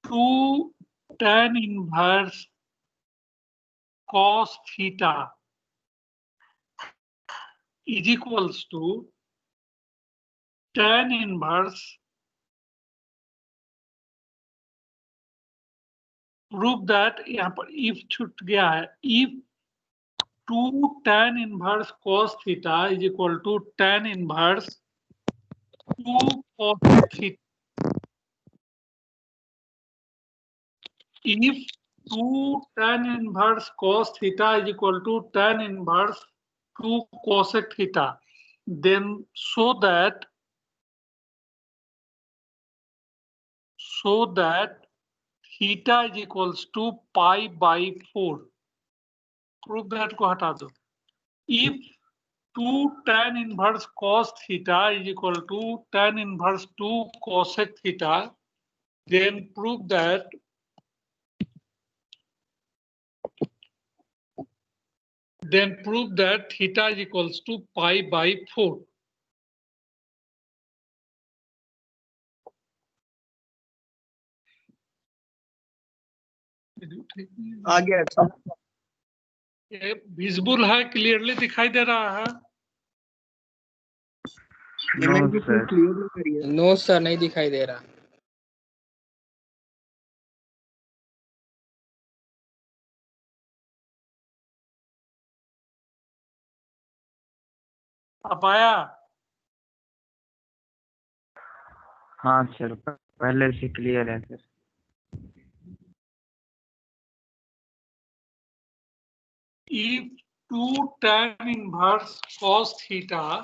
2 tan inverse cos theta is equals to tan inverse, prove that यहाँ पर if छूट गया है, if 2 tan inverse cos theta is equal to tan inverse 2 cos theta. If 2 tan inverse cos theta is equal to tan inverse 2 cosec theta, then so that theta is equals to pi by 4. Prove that को हटा दो. If 2 tan inverse cos theta is equal to tan inverse 2 cosec theta, then prove that theta is equals to pi by 4. आ गया sir. ये visible है, clearly दिखाई दे रहा है? No sir, नहीं दिखाई दे रहा। अब आया? हाँ सर, पहले से क्लियर है sir. If 2 tan inverse cos theta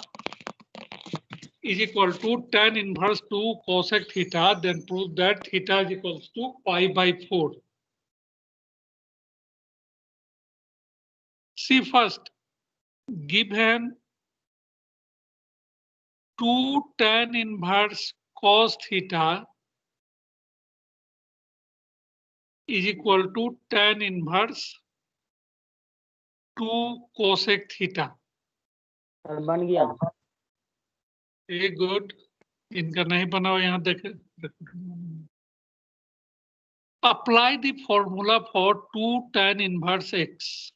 is equal to tan inverse 2 cosec theta, then prove that theta is equals to pi by 4. See first, given 2 tan inverse cos theta is equal to tan inverse 2 cosec theta. बन गया। A good, इनका नहीं बना हुआ, यहाँ देखे। Apply the formula for 2 tan inverse x.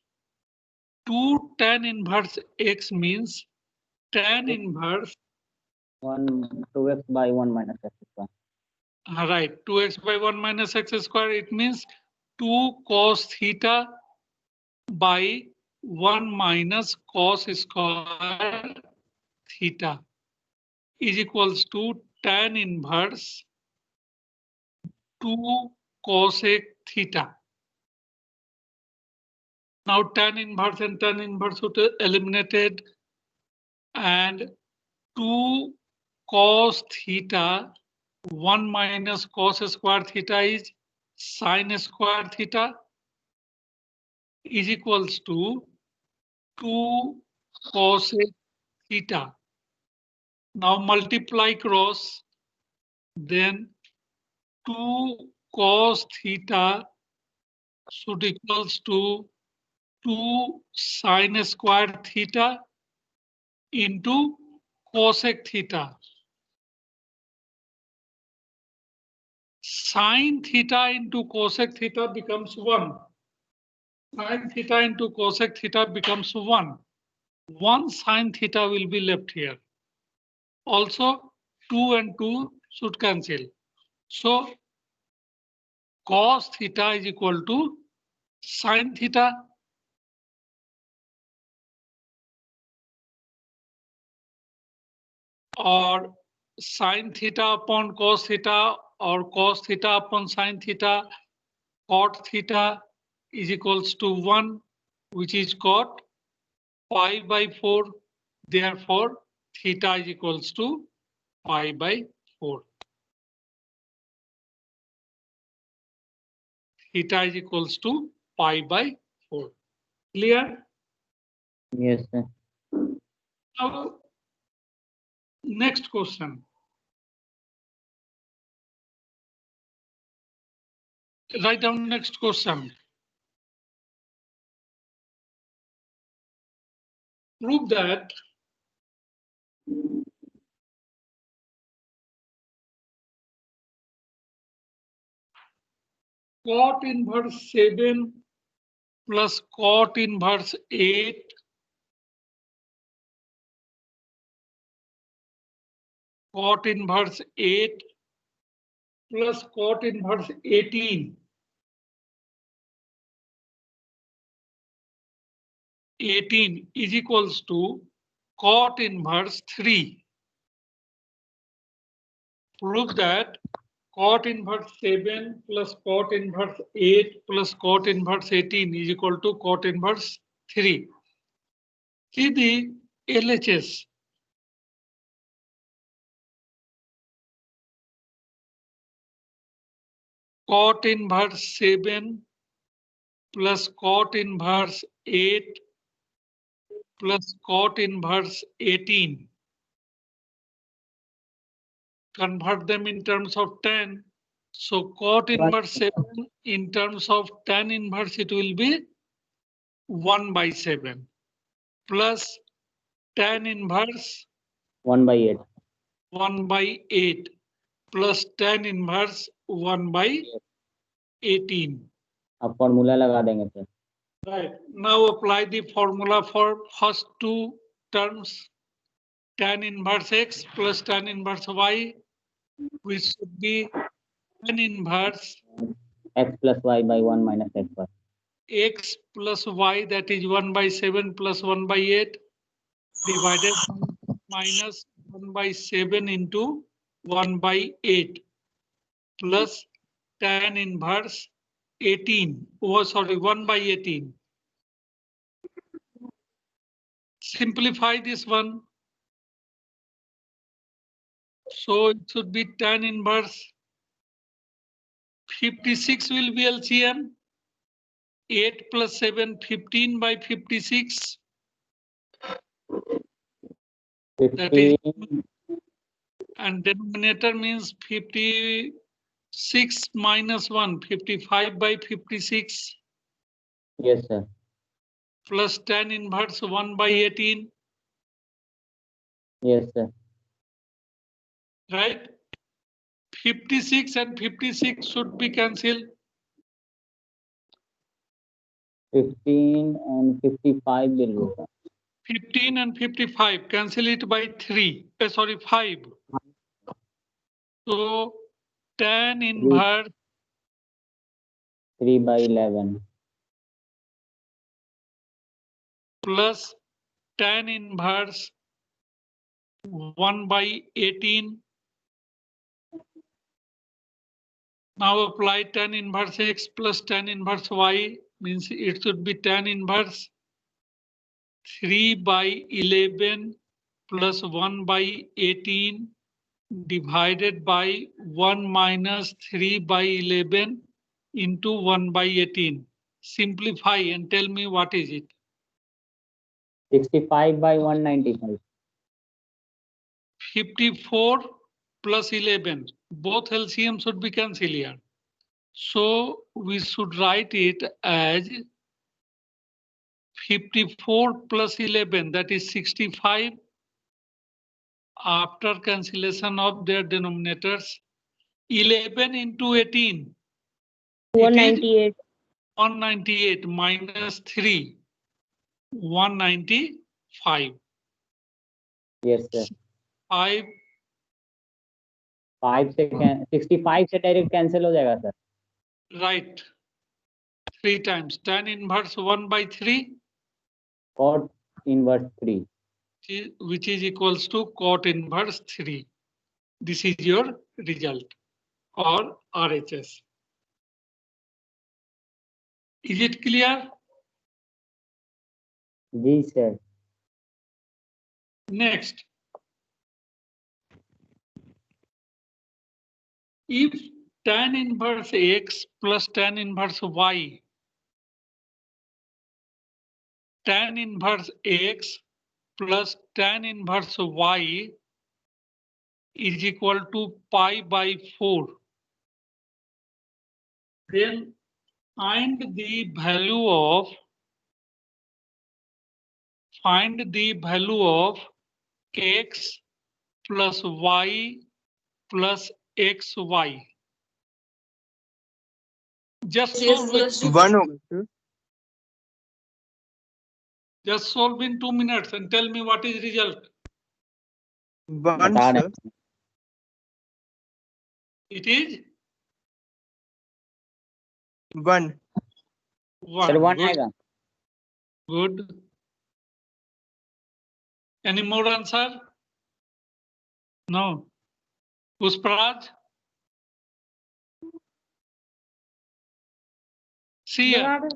2 tan inverse x means tan inverse 2x by 1 minus x square. right, 2x by 1 minus x square. It means 2 cos theta by 1 minus cos square theta is equals to tan inverse 2 cosec theta. Now tan inverse and tan inverse would eliminated, and 2 cos theta 1 minus cos square theta is sin square theta is equals to 2 cosec theta. Now multiply cross, then 2 cos theta should equals to 2 sin square theta into cosec theta. Sin theta into cosec theta becomes 1. Sin theta into cosec theta becomes 1. 1 sin theta will be left here. Also 2 and 2 should cancel. So cos theta is equal to sin theta. और sin theta upon cos theta or cos theta upon sin theta, cot theta is equals to 1, which is cot pi by 4. Therefore, theta is equals to pi by 4. Theta is equals to pi by 4. Clear? Yes sir. Now, next question. Write down next question. Prove that cot inverse 7 plus cot inverse 8 cot inverse 8 plus cot inverse 18 is equals to cot inverse 3. Prove that cot inverse 7 plus cot inverse 8 plus cot inverse 18 is equal to cot inverse 3. See the LHS. Cot inverse 7 plus cot inverse 8 plus cot inverse 18. Convert them in terms of tan. So cot inverse 7 in terms of tan inverse, it will be 1 by 7 plus tan inverse 1 by 8. 1 by 8 plus tan inverse 1 by 18. अब formula लगा देंगे sir. Right. Now apply the formula for first two terms. Tan inverse x plus tan inverse y, which should be tan inverse X plus y by 1 minus x by. x plus y, that is 1 by 7 plus 1 by 8 divided by minus 1 by 7 into 1 by 8 plus tan inverse 18. Oh, sorry, 1 by 18. Simplify this one. So it should be tan inverse 56 will be LCM. 8 plus 7, 15 by 56. That is, 15. and denominator means 56 minus 1, 55 by 56. Yes, sir. Plus tan inverse 1 by 18. Yes, sir. Right? 56 and 56 should be cancelled. 15 and 55 will be, sir. 15 and 55, cancel it by 3. Sorry, 5. So tan inverse 3 by 11. plus tan inverse 1 by 18. Now apply tan inverse x plus tan inverse y, means it should be tan inverse 3 by 11 plus 1 by 18 divided by 1 minus 3 by 11 into 1 by 18. Simplify and tell me what is it. 65 by 195. 54 plus 11. Both LCM should be cancelled here. So we should write it as 54 plus 11, that is 65. After cancellation of their denominators, 11 into 18. 198. 198 minus 3. 195. Yes, sir. 5. 5 से 65 से direct cancel हो जाएगा sir. Right. 3 times. Tan inverse 1 by 3. Cot inverse 3. Which is equals to cot inverse 3. This is your result or RHS. Is it clear? जी sir. Next. If tan inverse x plus tan inverse y, tan inverse x plus tan inverse y is equal to pi by 4, then find the value of x plus y plus xy. Just solve it. One होगा Just solve in 2 minutes and tell me what is result. One बता रहे sir हैं। It is one sir 1. 1 Good. आएगा। Good. Any more answer? No. Pushparaj? See here.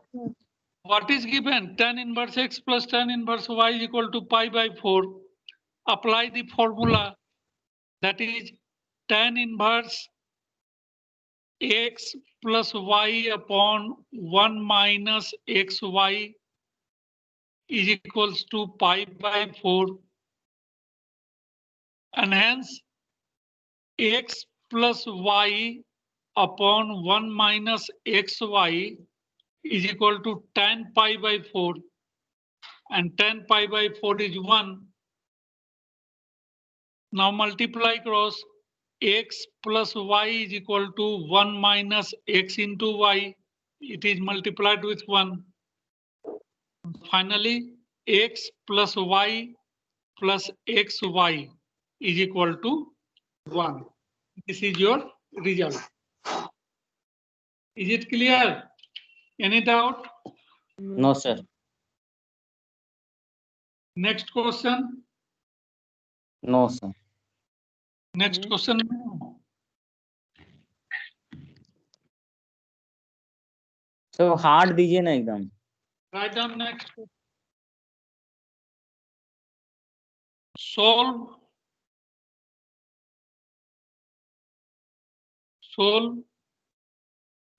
What is given? Tan inverse x plus tan inverse y is equal to pi by 4. Apply the formula. That is tan inverse x plus y upon 1 minus xy is equals to pi by 4. And hence x plus y upon 1 minus xy is equal to tan pi by 4. And tan pi by 4 is 1. Now multiply cross x plus y is equal to 1 minus x into y. It is multiplied with 1. Finally, x plus y plus xy is equal to 1. This is your result. Is it clear? Any doubt? No sir. Next question. No sir. Next question. Sir hard दीजिए ना एकदम। Write down next. Solve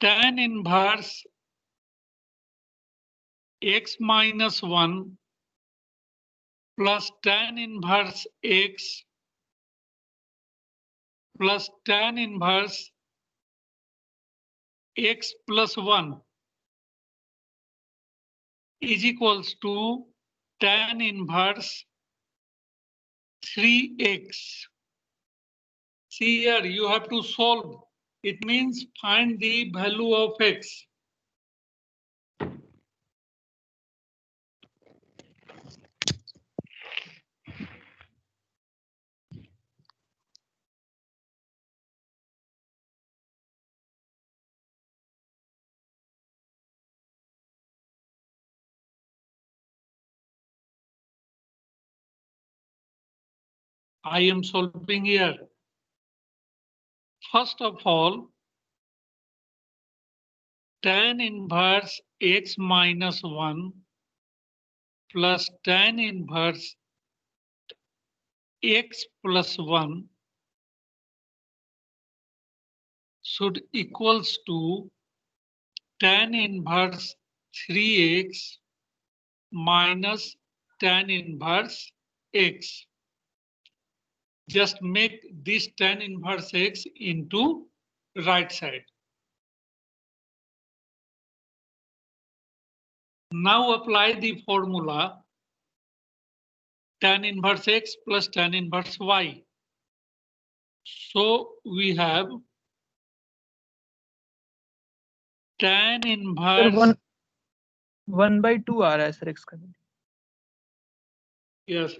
tan inverse x minus 1 plus tan inverse x plus tan inverse x plus 1 is equals to tan inverse 3x. See here, you have to solve. It means find the value of x. I am solving here. First of all, tan inverse x minus 1 plus tan inverse x plus 1 should equals to tan inverse 3x minus tan inverse x. Just make this tan inverse x into right side. Now apply the formula tan inverse x plus tan inverse y. So we have tan inverse. 1/2 आ रहा है sir x का। Yes.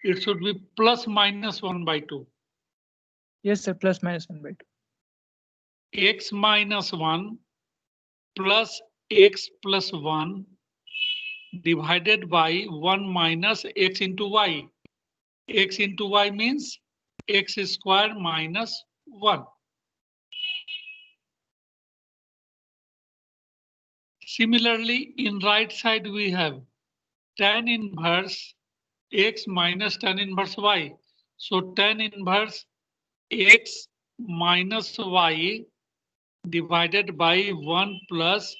It should be plus minus 1/2. Yes sir, plus minus 1/2. X minus 1 plus x plus 1 divided by 1 minus x into y. X into y means x square minus 1. Similarly, in right side we have tan inverse x minus tan inverse y. So tan inverse x minus y divided by 1 plus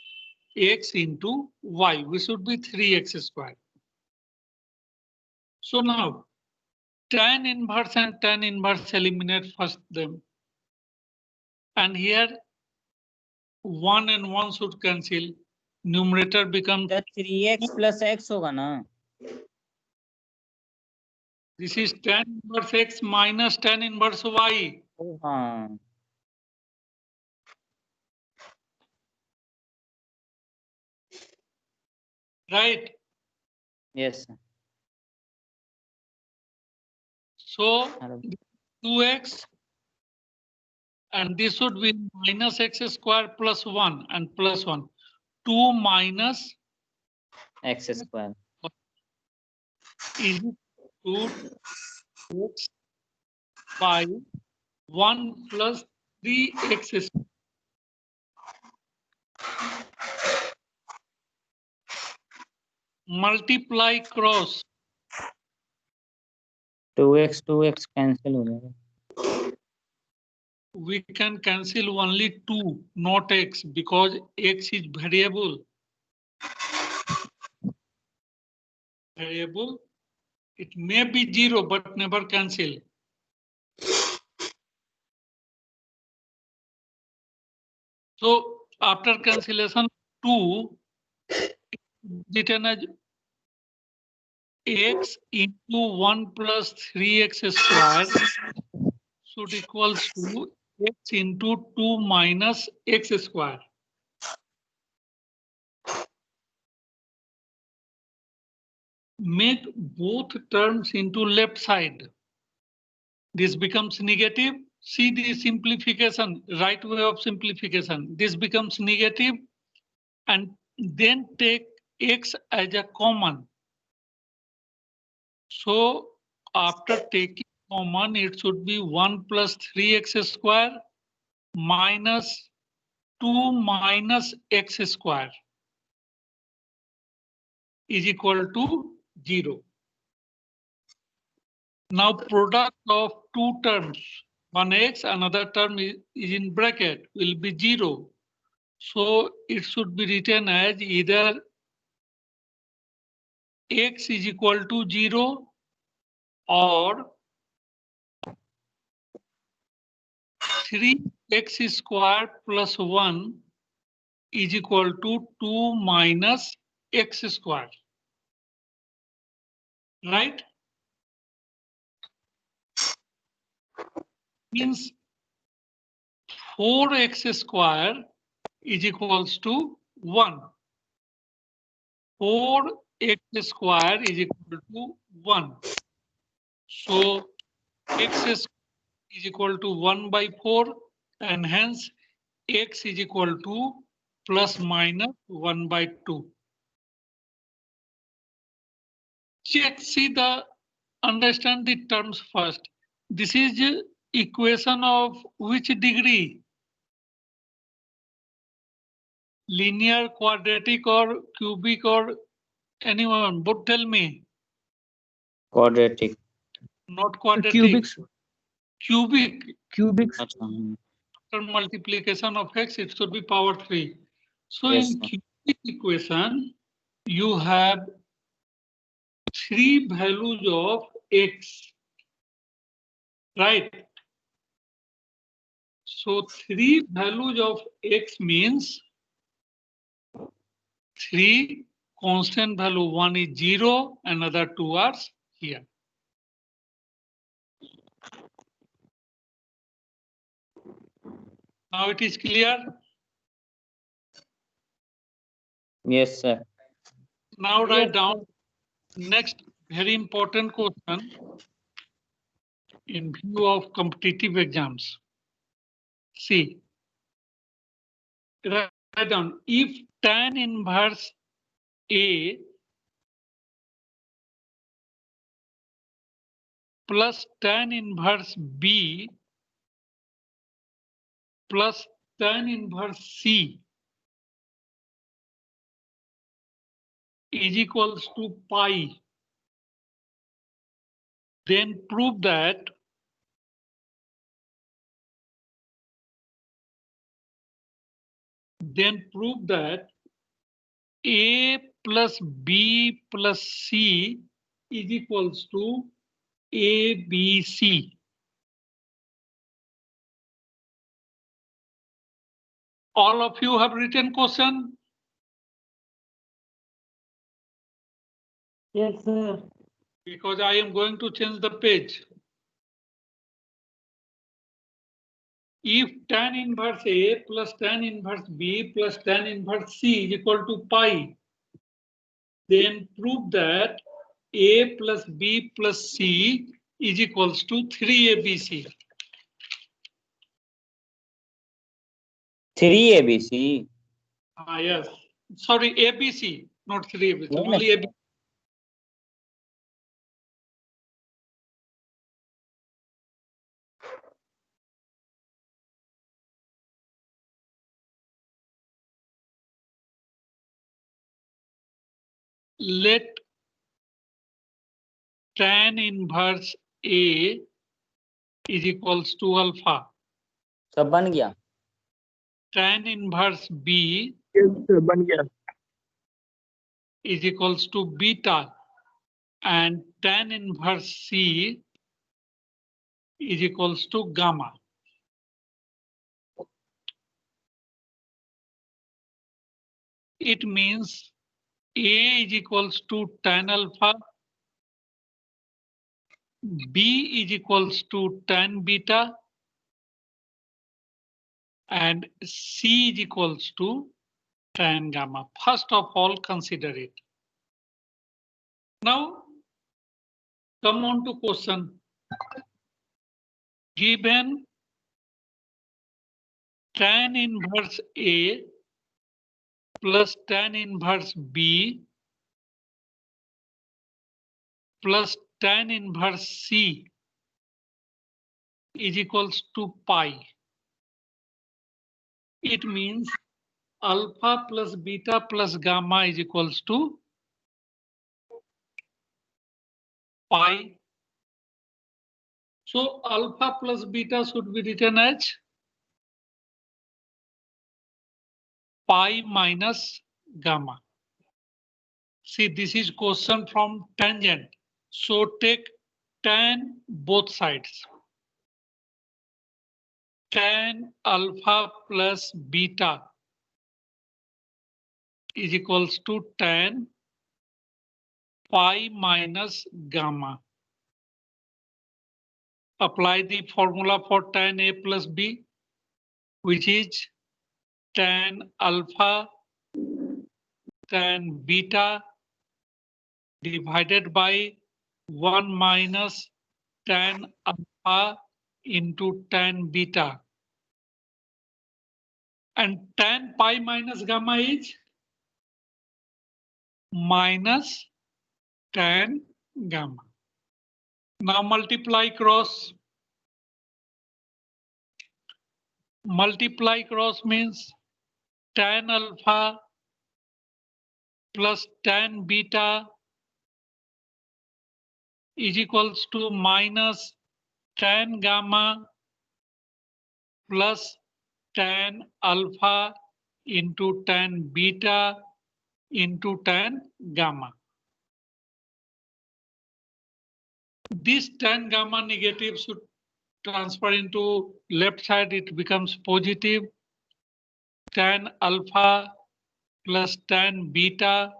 x into y, which should be 3x squared. So now tan inverse and tan inverse eliminate first them. And here 1 and 1 should cancel. Numerator becomes 3x plus x होगा ना। this is tan inverse x minus tan inverse y. हाँ right? Yes, sir. So Hello. 2x and this would be minus x square plus 1 and plus 1. 2 minus X square. is equal to x by 1 plus 3x square. Multiply cross 2x cancel हो जाएगा. we can cancel only 2, not x, because x is variable. Variable. It may be 0, but never cancel. So after cancellation, 2 written as x into 1 plus 3x square should equals to x into 2 minus x square. Make both terms into left side. This becomes negative. See the simplification, right way of simplification. This becomes negative and then take x as a common. So after taking common, it should be 1 plus 3x square minus 2 minus x square is equal to 0. Now product of two terms, one x, another term is in bracket, will be 0. So it should be written as either x is equal to 0 or 3x square plus 1 is equal to 2 minus x square. Right? Means 4x square is equals to 1. 4x square is equal to 1. So x is equal to 1 by 4 and hence x is equal to plus minus 1 by 2. Check, see understand the terms first. This is equation of which degree? Linear, quadratic or cubic or anyone? But tell me. Quadratic. Not quadratic. Cubic. Cubic. Cubic. After multiplication of x, it should be power 3. So Yes, in cubic equation, you have 3 values of x. Right? So 3 values of x means 3 constant value, 1 is 0, another 2 are here. Now it is clear? Yes, sir. Now write down next very important question in view of competitive exams. See, write down if tan inverse A plus tan inverse B plus tan inverse C is equals to pi, then prove that A plus B plus C is equals to ABC. All of you have written question? Yes, sir. Because I am going to change the page. If tan inverse A plus tan inverse B plus tan inverse C is equal to pi, then prove that A plus B plus C is equals to 3ABC. 3ABC. Yes. Sorry, ABC, not 3ABC, No, no. only ABC. Let tan inverse A is equals to alpha. सब बन गया. Tan inverse B Yes, sir. बन गया. is equals to beta, and tan inverse C is equals to gamma. It means A is equals to tan alpha, B is equals to tan beta, and C is equals to tan gamma. First of all, consider it. Now, come on to question. Given tan inverse A plus tan inverse B plus tan inverse C is equals to pi. It means alpha plus beta plus gamma is equals to pi. So alpha plus beta should be written as pi minus gamma. See, this is question from tangent. So take tan both sides. Tan alpha plus beta is equals to tan pi minus gamma. Apply the formula for tan A plus B, which is tan alpha tan beta divided by 1 minus tan alpha into tan beta. And tan pi minus gamma is minus tan gamma. Now multiply cross. Multiply cross means tan alpha plus tan beta is equals to minus tan gamma plus tan alpha into tan beta into tan gamma. This tan gamma negative should transfer into left side, it becomes positive. Tan alpha plus tan beta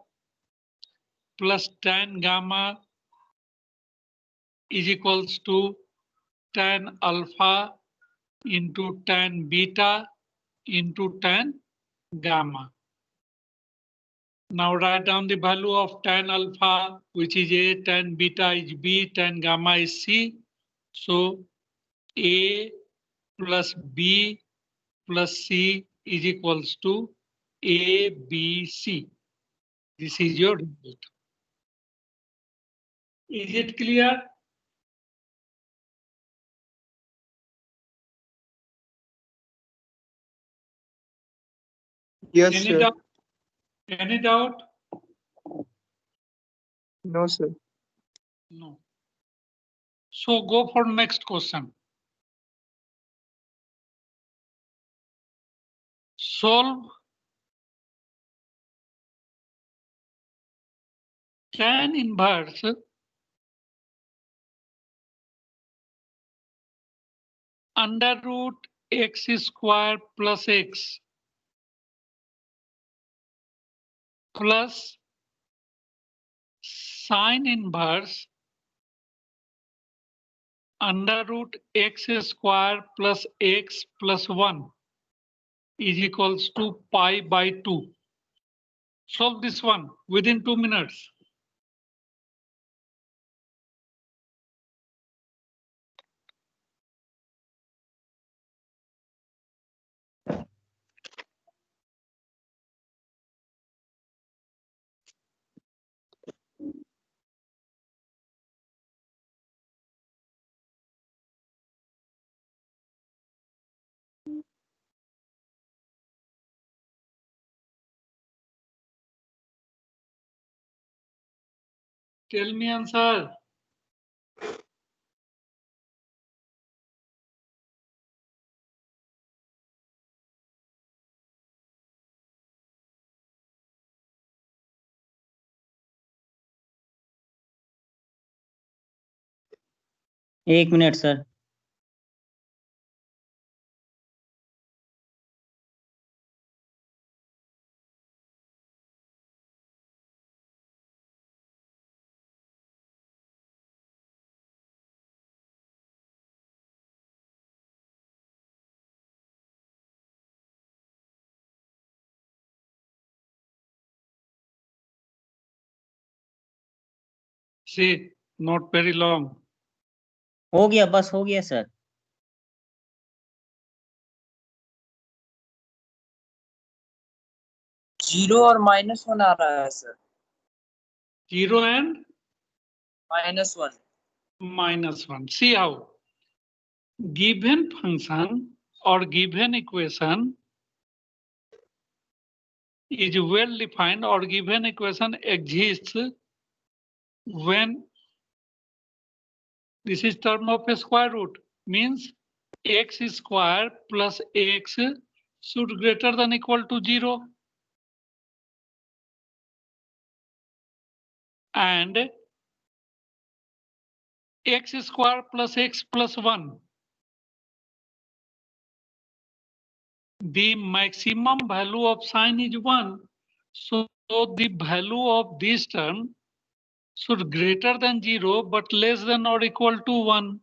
plus tan gamma is equals to tan alpha into tan beta into tan gamma. Now write down the value of tan alpha, which is A, tan beta is B, tan gamma is C. So A plus B plus C is equals to ABC. This is your result. Is it clear? Yes, Any sir. doubt? Any doubt? No, sir. No. So go for next question. Solve tan inverse under root x square plus x plus sine inverse under root x square plus x plus 1 is equals to pi by 2. Solve this one within 2 minutes. Tell me answer. एक minute sir. See, not very long. हो गया, बस हो गया sir. 0 और -1 आ रहा है sir. 0 and -1. -1. See how given function or given equation is well defined, or given equation exists when this is term of a square root, means x square plus x should greater than equal to 0, and x square plus x plus 1. The maximum value of sine is 1. So the value of this term should greater than 0 but less than or equal to 1.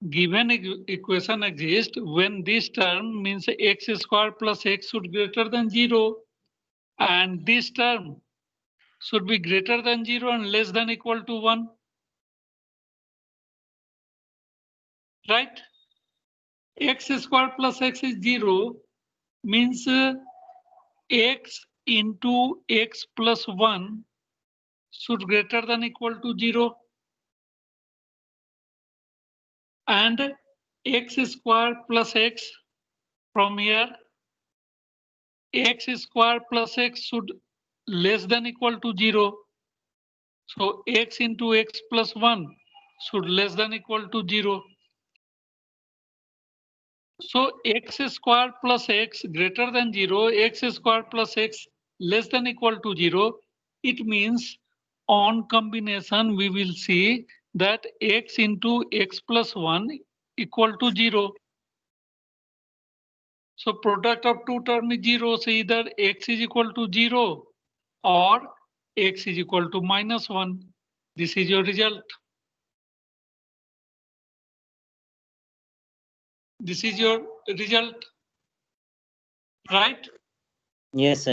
Given equation exists when this term means x square plus x should greater than 0, and this term should be greater than 0 and less than equal to 1. Right? X square plus x is 0 means x into x plus 1 should greater than equal to 0, and x square plus x from here, x square plus x should less than equal to 0. So x into x plus 1 should less than equal to 0. So x square plus x greater than 0, x square plus x less than equal to 0. It means on combination we will see that x into x plus 1 equal to 0. So product of two terms is 0. So either x is equal to 0 or x is equal to -1. This is your result. This is your result, right? Yes sir.